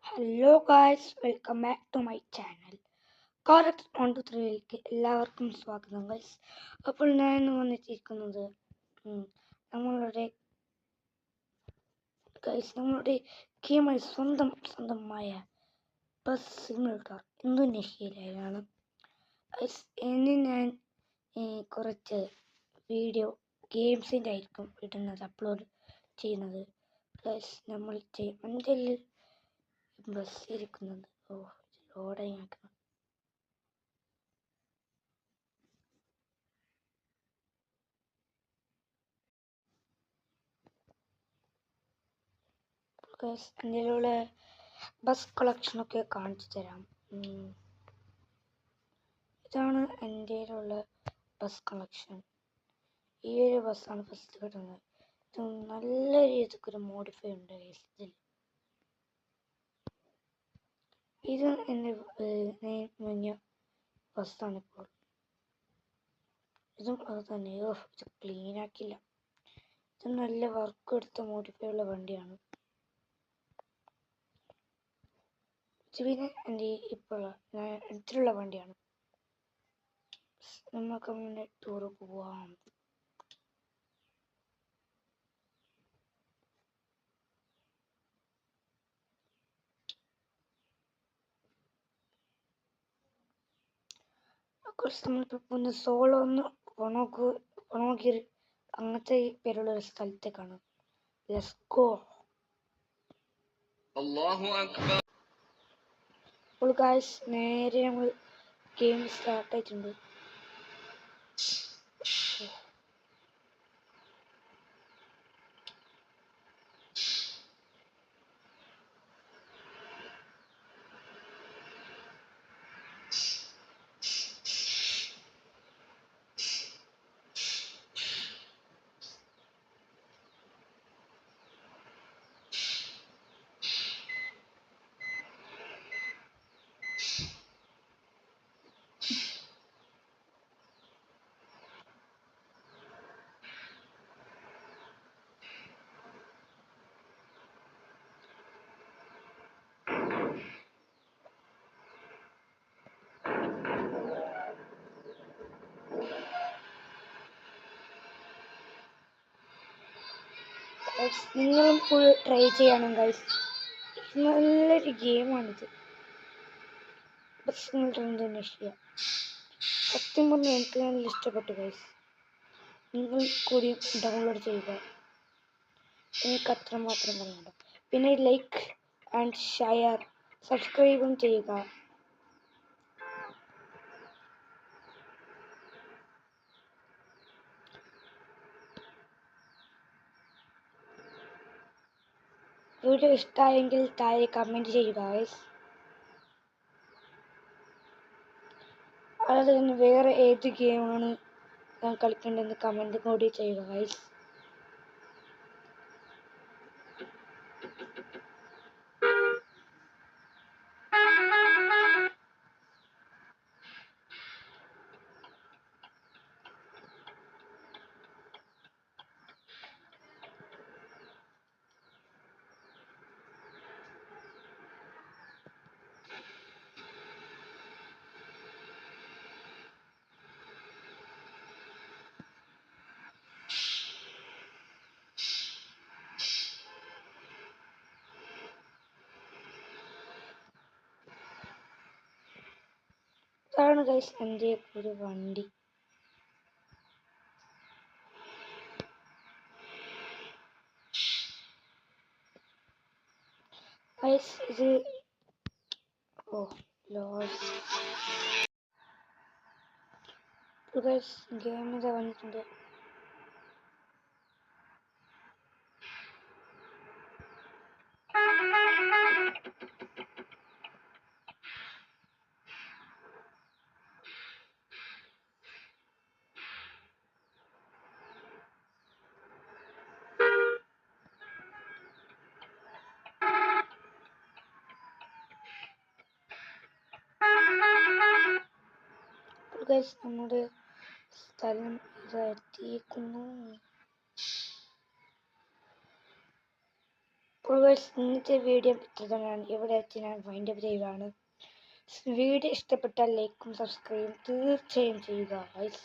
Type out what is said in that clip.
Hello guys, welcome back to my channel. Corex 123ലേക്ക് എല്ലാവർക്കും സ്വാഗതം ഗൈസ്. അപ്പോൾ ഞാൻ ഇന്ന് വന്നിട്ടിരിക്കുന്നത് നമ്മളുടെ ഗെയിമായി സ്വന്തമായ ബസ് സിമുലേറ്റർ ഇന്തോനേഷ്യയിലാണ് ഗൈസ്. ഇന്ന് ഞാൻ കുറച്ച് വീഡിയോ ഗെയിംസിൻ്റെ ആയിരിക്കും അപ്ലോഡ് ചെയ്യുന്നത് ഗൈസ്. നമ്മൾ മഞ്ചലിൽ ബസ് ഇരിക്കുന്നുണ്ട്. ലോഡായി ആക്കണം. എൻ്റെ ബസ് കളക്ഷനൊക്കെ കാണിച്ചു തരാം. ഇതാണ് എൻ്റെ ബസ് കളക്ഷൻ. ഈ ഒരു ബസ്സാണ് ഫസ്റ്റ് കിട്ടുന്നത്. ഇത് നല്ല രീതിക്കൊരു മോഡിഫൈ ഉണ്ട് ഇതിൽ. ഇത് എൻ്റെ മുന്നിയ ബസ്സാണിപ്പോൾ. ഇതും അത് തന്നെ. ഇത് ക്ലീൻ ആക്കില്ല. ഇത് നല്ല വർക്ക് എടുത്ത മോഡിഫൈ ഉള്ള വണ്ടിയാണ്. പിന്നെ എൻ്റെ എടുത്തിട്ടുള്ള വണ്ടിയാണ്. നമുക്ക് മുന്നേ ടൂറ് പോവാം. നമ്മളിപ്പോൾ ഒന്ന് സോളോ അങ്ങനത്തെ പേരുള്ള ഒരു സ്ഥലത്തേക്കാണ്. Let's go. അപ്പോൾ ഗായ്സ്, നേരെ നമ്മൾ ഗെയിം സ്റ്റാർട്ട് ആയിട്ടുണ്ട്. നിങ്ങളും ഫുൾ ട്രൈ ചെയ്യണം ഗൈസ്. നല്ലൊരു ഗെയിമാണിത്. ബസ് ഇന്തോനേഷ്യ സത്യം പറഞ്ഞാൽ എനിക്ക് നല്ല ഇഷ്ടപ്പെട്ടു ഗൈസ്. നിങ്ങൾ കൂടി ഡൗൺലോഡ് ചെയ്യുക. എനിക്ക് അത്രമാത്രം പറയുന്നുണ്ട്. പിന്നെ ലൈക്ക് ആൻഡ് ഷെയർ, സബ്സ്ക്രൈബും ചെയ്യുക. വീഡിയോ ഇഷ്ടമായെങ്കിൽ താഴെ കമൻറ്റ് ചെയ്യുക ഗൈസ്. അതായത് തന്നെ വേറെ ഏത് ഗെയിമാണ് ഞാൻ കളിക്കേണ്ടതെന്ന് കമൻറ്റ് കൂടി ചെയ്യുക ഗൈസ്. ഇതാണ് ഗൈസ് എൻ്റെ ഒരു വണ്ടി. ഗൈസ് ഇത് ഗൈസ് ഗെയിം ഇതാ വന്നിട്ടുണ്ട്. ഗൈസ് നമ്മുടെ സ്ഥലം ഇതെത്തിയിരിക്കുന്നു. ഇപ്പോൾ അപ്പോൾ ഗൈസ് ഇന്നത്തെ വീഡിയോ ഇത്ര തന്നെയാണ്. ഇവിടെ വെച്ച് ഞാൻ വൈൻഡ് അപ്പ് ചെയ്യുകയാണ്. വീഡിയോ ഇഷ്ടപ്പെട്ടാൽ ലൈക്കും സബ്സ്ക്രൈബും തീർച്ചയായും ചെയ്യുക ഗൈസ്.